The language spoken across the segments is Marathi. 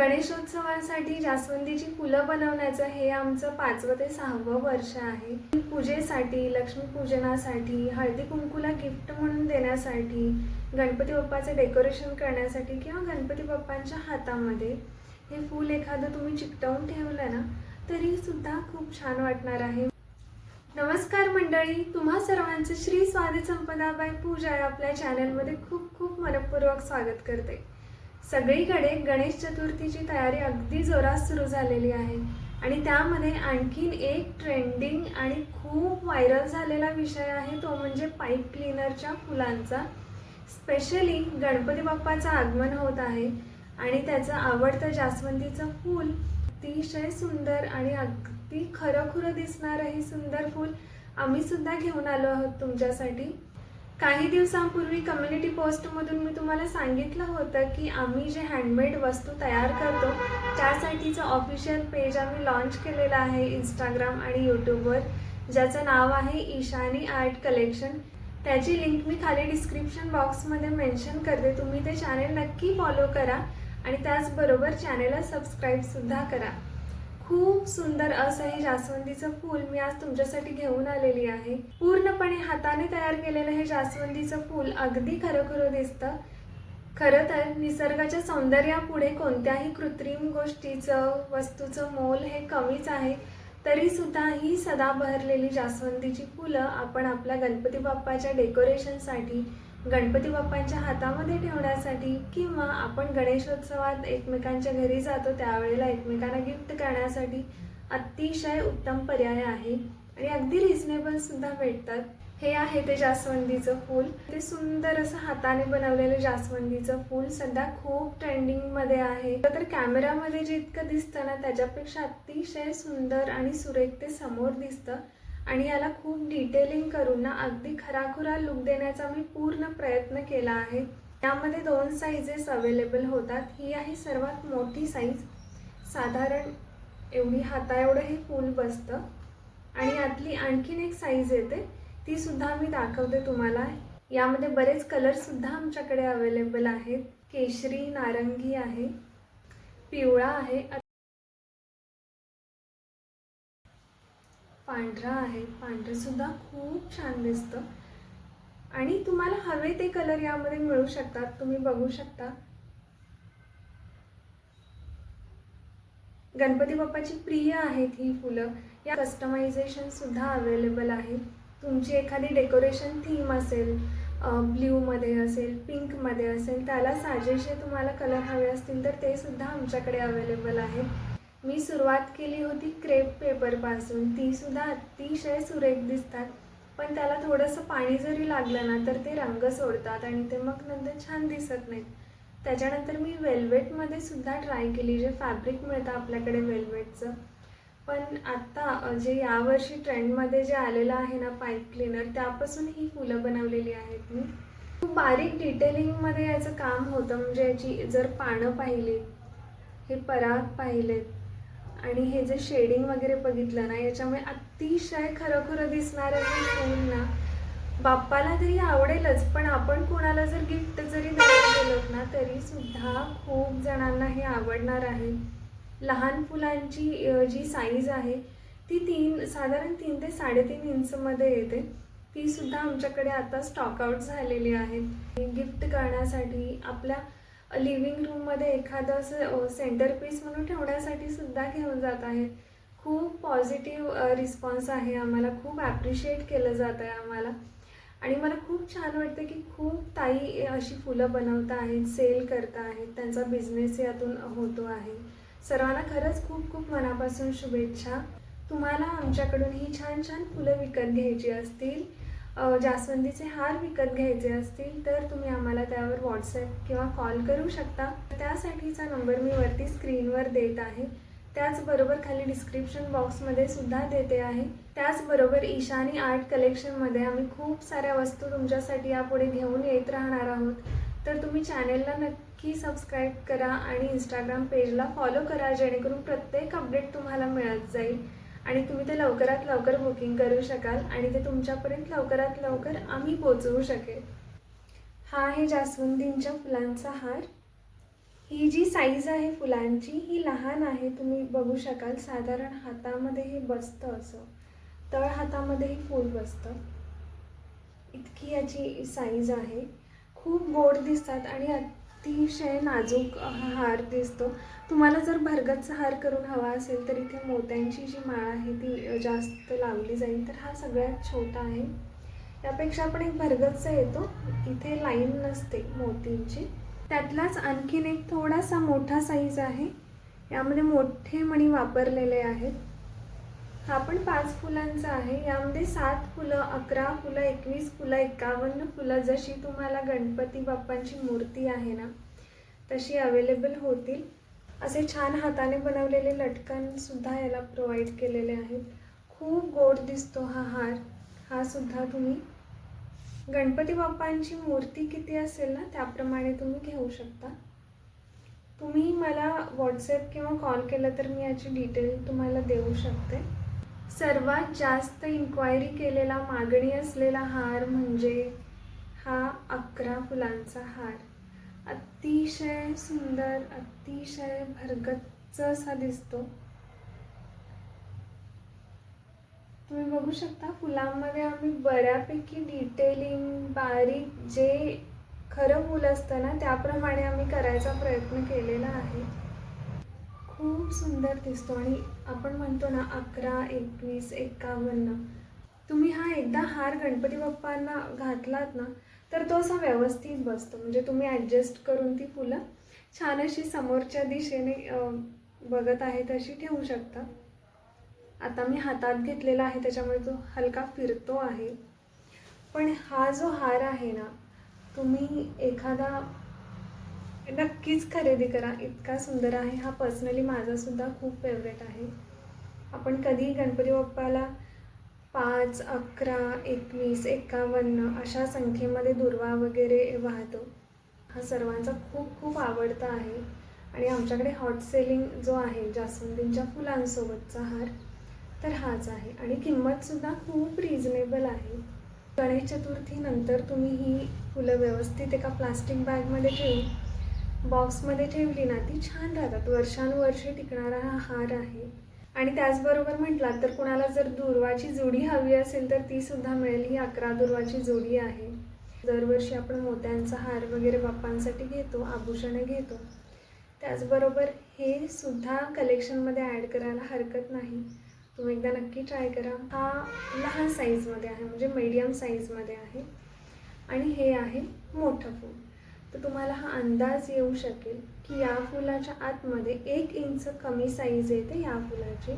गणेशोत्सवासाठी जास्वंदीची फुलं बनवण्याचं हे आमचं 5वं ते 6वं वर्ष आहे. पूजेसाठी, लक्ष्मीपूजनासाठी, हळदी कुंकूला गिफ्ट म्हणून देण्यासाठी, गणपती बाप्पाचं डेकोरेशन करण्यासाठी किंवा गणपती बाप्पांच्या हातामध्ये हे फूल एखादं तुम्ही चिकटवून ठेवलं ना तरी सुद्धा खूप छान वाटणार आहे. नमस्कार मंडळी, तुम्हा सर्वांचं श्री स्वादी संपदा बाय पूजा या आपल्या चॅनलमध्ये खूप खूप मनपूर्वक स्वागत करते. सगळीकडे गणेश चतुर्थीची तयारी अगदी जोरात सुरू झालेली आहे आणि त्यामध्ये आणखीन एक ट्रेंडिंग आणि खूप व्हायरल झालेला विषय आहे तो म्हणजे पाईप क्लीनरच्या फुलांचा. स्पेशली गणपती बाप्पाचं आगमन होत आहे आणि त्याचं आवडतं जास्वंदीचं फूल अतिशय सुंदर आणि अगदी खरंखुरं दिसणारं हे सुंदर फूल आम्ही सुद्धा घेऊन आलो आहोत तुमच्यासाठी. काही दिवसांपूर्वी कम्युनिटी पोस्टमधून मी तुम्हाला सांगितलं होतं की आम्ही जे हँडमेड वस्तू तयार करतो त्यासाठीचं ऑफिशियल पेज आम्ही लॉन्च केलेलं आहे इंस्टाग्राम आणि यूट्यूबवर, ज्याचं नाव आहे ईशानी आर्ट कलेक्शन. त्याची लिंक मी खाली डिस्क्रिप्शन बॉक्समध्ये मेन्शन करते. तुम्ही ते चॅनेल नक्की फॉलो करा आणि त्याचबरोबर चॅनेलला सबस्क्राईबसुद्धा करा. खूप सुंदर असं हे जास्वंदीचं फूल मी आज तुमच्यासाठी घेऊन आलेली आहे. पूर्णपणे हाताने तयार केलेलं हे जास्वंदीचं फूल अगदी खरंखुरं दिसतं. खरं तर निसर्गाच्या सौंदर्यापुढे कोणत्याही कृत्रिम गोष्टीचं वस्तूचं मोल हे कमीच आहे. तरीसुद्धा ही सदा बहरलेली जास्वंदीची फुलं आपण आपल्या गणपती बाप्पाच्या डेकोरेशनसाठी, गणपती बाप्पांच्या हातामध्ये ठेवण्यासाठी किंवा आपण गणेशोत्सवात एकमेकांच्या घरी जातो त्यावेळेला एकमेकांना गिफ्ट करण्यासाठी अतिशय उत्तम पर्याय आहे आणि अगदी रिझनेबल सुद्धा भेटतात. हे आहे ते जास्वंदीचं फूल. ते सुंदर असं हाताने बनवलेलं जास्वंदीचं फूल सध्या खूप ट्रेंडिंगमध्ये आहे. तर कॅमेरामध्ये जे इतकं दिसतं ना त्याच्यापेक्षा अतिशय सुंदर आणि सुरेख ते समोर दिसतं आणि याला खूप डिटेलिंग करून ना अगदी खराखुरा लुक देण्याचा मी पूर्ण प्रयत्न केला आहे. यामध्ये 2 साईजेस अवेलेबल होतात. ही आहे सर्वात मोठी साईज, साधारण एवढी हाता एवढं हे फूल बसतं आणि यातली आणखीन एक साईज येते ती सुद्धा मी दाखवते तुम्हाला. यामध्ये बरेच कलरसुद्धा आमच्याकडे अवेलेबल आहेत. केशरी, नारंगी आहे, पिवळा आहे, पांढरा आहे. पांढरंसुद्धा खूप छान दिसतं आणि तुम्हाला हवे ते कलर यामध्ये मिळू शकतात. तुम्ही बघू शकता. गणपती बाप्पाची प्रिय आहेत ही फुलं. या कस्टमायझेशनसुद्धा अवेलेबल आहे. तुमची एखादी डेकोरेशन थीम असेल, ब्ल्यूमध्ये असेल, पिंकमध्ये असेल, त्याला साजेसे तुम्हाला कलर हवे असतील तर ते सुद्धा आमच्याकडे अवेलेबल आहे. मी सुरुवात केली होती क्रेप पेपरपासून. तीसुद्धा अतिशय सुरेख दिसतात, पण त्याला थोडंसं पाणी जरी लागलं ना तर ते रंग सोडतात आणि ते मग नंतर छान दिसत नाहीत. त्याच्यानंतर मी वेल्वेटमध्ये सुद्धा ट्राय केली, जे फॅब्रिक मिळतं आपल्याकडे वेल्वेटचं. पण आत्ता जे यावर्षी ट्रेंडमध्ये जे आलेलं आहे ना पाईप क्लीनर, त्यापासून ही फुलं बनवलेली आहेत मी. खूप बारीक डिटेलिंगमध्ये याचं काम होतं. म्हणजे याची जर पानं पाहिली, हे पराग पाहिलेत आणि हे जे शेडिंग वगैरे बघितलं ना याच्यामुळे अतिशय खरंखुरं दिसणारं हे फूल ना बाप्पाला तरी आवडेलच, पण आपण कोणाला जर गिफ्ट जरी द्यायला गेलोत ना तरीसुद्धा खूप जणांना हे आवडणार आहे. लहान फुलांची जी साईज आहे ती साधारण 3 ते 3.5 इंचमध्ये येते. तीसुद्धा आमच्याकडे आता स्टॉक आउट झालेली आहे. गिफ्ट करण्यासाठी, आपल्या लिव्हिंग रूममध्ये एखादं असं सेंटर पीस म्हणून ठेवण्यासाठी सुद्धा घेऊन जात आहेत. खूप पॉझिटिव्ह रिस्पॉन्स आहे. आम्हाला खूप ॲप्रिशिएट केलं जातं आहे आम्हाला आणि मला खूप छान वाटतं की खूप ताई अशी फुलं बनवत आहेत, सेल करत आहेत, त्यांचा बिझनेस यातून होतो आहे. सर्वांना खरंच खूप खूप मनापासून शुभेच्छा. तुम्हाला आमच्याकडून ही छान छान फुलं विकत घ्यायची असतील, जास्वंदीचे हार विकत घ्यायचे असतील तर तुम्ही आम्हाला त्यावर व्हॉट्सॲप किंवा कॉल करू शकता. त्यासाठीचा नंबर मी वरती स्क्रीनवर देत आहे. त्याचबरोबर खाली डिस्क्रिप्शन बॉक्समध्ये सुद्धा देते आहे. त्याचबरोबर ईशानी आर्ट कलेक्शनमध्ये आम्ही खूप साऱ्या वस्तू तुमच्यासाठी यापुढे घेऊन येत राहणार आहोत. तर तुम्ही चॅनेलला नक्की सबस्क्राईब करा आणि इंस्टाग्राम पेजला फॉलो करा, जेणेकरून प्रत्येक अपडेट तुम्हाला मिळत जाईल आणि तुम्ही ते लवकरात लवकर बुकिंग करू शकाल आणि ते तुमच्यापर्यंत लवकरात लवकर आम्ही पोचवू शकेल. हा आहे जास्वंदींच्या फुलांचा हार. ही जी साईज आहे फुलांची ही लहान आहे, तुम्ही बघू शकाल. साधारण हातामध्ये हे बसतं, असं तळ हातामध्ये ही फूल बसतं. इतकी याची साईज आहे. खूप गोड दिसतात आणि अतिशय नाजूक हा हार दिसतो. तुम्हाला जर भरगच्च हार करून हवा असेल तर इथे मोत्यांची जी माळ आहे ती जास्त लावली जाईल. तर हा सगळ्यात छोटा आहे. त्यापेक्षा पण एक भरगच्च येतो. इथे लाईन नसते मोतींची. त्यातलाच आणखीन एक थोडासा मोठा साईज आहे. यामध्ये मोठे मणी वापरलेले आहेत. हा पण 5 फुलांचा आहे. यामध्ये 7 फुलं, 11 फुलं, 21 फुलं, 51 फुलं जशी तुम्हाला गणपती बाप्पांची मूर्ती आहे ना तशी अवेलेबल होतील. असे छान हाताने बनवलेले लटकन सुद्धा याला प्रोव्हाइड केलेले आहेत. खूप गोड दिसतो हा हार. हा सुद्धा तुम्ही गणपती बाप्पांची मूर्ती किती असेल ना त्याप्रमाणे तुम्ही घेऊ शकता. तुम्ही मला व्हॉट्सॲप किंवा कॉल केला तर मी याची डिटेल तुम्हाला देऊ शकते. सर्वात जास्त इन्क्वायरी केलेला, मागणी असलेला हार म्हणजे हा 11 फुलांचा हार. अतिशय सुंदर, अतिशय भरगच्च असा दिसतो. तुम्ही बघू शकता फुलांमध्ये आम्ही बऱ्यापैकी डिटेलिंग, बारीक जे खरं फूल असतं ना त्याप्रमाणे आम्ही करायचा प्रयत्न केलेला आहे. खूप सुंदर दिसतो आणि आपण म्हणतो ना 11, 21, 51. तुम्ही हा एकदा हार गणपती बाप्पांना घातलात ना तर तो असा व्यवस्थित बसतो. म्हणजे तुम्ही ॲडजस्ट करून ती फुलं छान अशी समोरच्या दिशेने बघत आहे तशी ठेवू शकता. आता मी हातात घेतलेला आहे त्याच्यामुळे तो हलका फिरतो आहे. पण हा जो हार आहे ना तुम्ही एखादा नक्कीच खरेदी करा. इतका सुंदर आहे हा. पर्सनली माझासुद्धा खूप फेवरेट आहे. आपण कधी गणपती बाप्पाला 5, 11, 21, 51 अशा संख्येमध्ये दुर्वा वगैरे वाहतो. हा सर्वांचा खूप खूप आवडता आहे आणि आमच्याकडे हॉट सेलिंग जो आहे जास्वंदीच्या फुलांसोबतचा हार तर हाच आहे आणि किंमतसुद्धा खूप रिजनेबल आहे. गणेश चतुर्थीनंतर तुम्ही ही फुलं व्यवस्थित एका प्लास्टिक बॅगमध्ये ठेवून बॉक्समध्ये ठेवली ना ती छान राहतात. वर्षानुवर्षे टिकणारा हा हार आहे. आणि त्याचबरोबर म्हटलात तर कुणाला जर दुर्वाची जोडी हवी असेल तर ती सुद्धा मिळेल. ही 11 दुर्वाची जोडी आहे. दरवर्षी आपण मोत्यांचा हार वगैरे बाप्पांसाठी घेतो, आभूषणे घेतो. त्याचबरोबर हे सुद्धा कलेक्शनमध्ये ॲड करायला हरकत नाही. तुम्ही एकदा नक्की ट्राय करा. हा लहान साईजमध्ये आहे म्हणजे मीडियम साईजमध्ये आहे आणि हे आहे मोठं फूल. तर तुम्हाला हा अंदाज येऊ शकेल की या फुलाच्या आतमध्ये 1 इंच कमी साईज येते या फुलाची.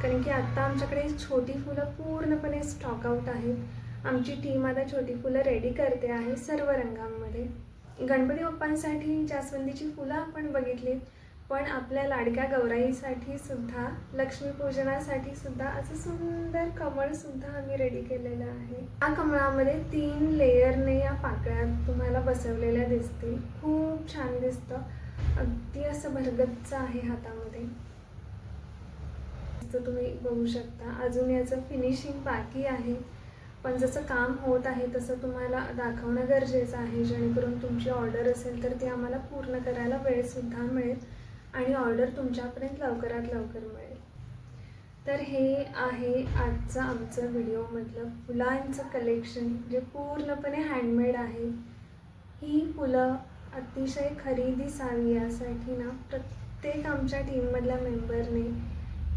कारण की आत्ता आमच्याकडे छोटी फुलं पूर्णपणे स्टॉक आउट आहेत. आमची टीम आता छोटी फुलं रेडी करते आहे सर्व रंगांमध्ये. गणपती बाप्पांसाठी जास्वंदीची फुलं आपण बघितलीत, पण आपल्या लाडक्या गौराईसाठी सुद्धा, लक्ष्मीपूजनासाठी सुद्धा असं सुंदर कमळसुद्धा आम्ही रेडी केलेलं आहे. या कमळामध्ये 3 लेयरने या पाकळ्या तुम्हाला बसवलेल्या दिसतील. खूप छान दिसतं. अगदी असं भरगच्च आहे हातामध्ये. तुम्ही बघू शकता. अजून याचं फिनिशिंग बाकी आहे, पण जसं काम होत आहे तसं तुम्हाला दाखवणं गरजेचं आहे जेणेकरून तुमची ऑर्डर असेल तर ती आम्हाला पूर्ण करायला वेळसुद्धा मिळेल आणि ऑर्डर तुमच्यापर्यंत लवकरात लवकर मिळेल. तर हे आहे आजचं आमचं व्हिडिओमधलं फुलांचं कलेक्शन जे पूर्णपणे हँडमेड आहे. ही फुलं अतिशय खरी दिसावी यासाठी ना प्रत्येक आमच्या टीममधल्या मेंबरने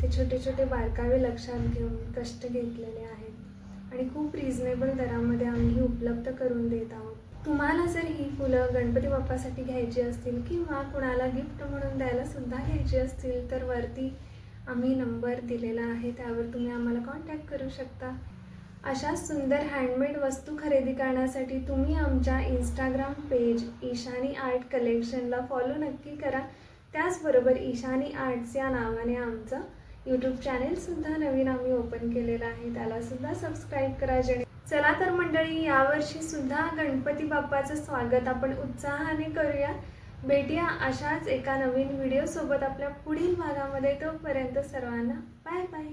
ते छोटे छोटे बारकावे लक्षात घेऊन कष्ट घेतलेले आहेत आणि खूप रिजनेबल दरामध्ये आम्ही ही उपलब्ध करून देत आहोत. तुम्हाला जर ही फुलं गणपती बाप्पासाठी घ्यायची असतील किंवा कुणाला गिफ्ट म्हणून द्यायला सुद्धा घ्यायची असतील तर वरती आम्ही नंबर दिलेला आहे, त्यावर तुम्ही आम्हाला कॉन्टॅक्ट करू शकता. अशा सुंदर हँडमेड वस्तू खरेदी करण्यासाठी तुम्ही आमच्या इंस्टाग्राम पेज ईशानी आर्ट कलेक्शनला फॉलो नक्की करा. त्याचबरोबर ईशानी आर्ट्स या नावाने आमचं यूट्यूब चॅनेलसुद्धा नवीन आम्ही ओपन केलेलं आहे, त्यालासुद्धा सबस्क्राईब करा. चला तर मंडळी, यावर्षीसुद्धा गणपती बाप्पाचं स्वागत आपण उत्साहाने करूया. भेटूया अशाच एका नवीन व्हिडिओसोबत आपल्या पुढील भागामध्ये. तोपर्यंत सर्वांना बाय बाय.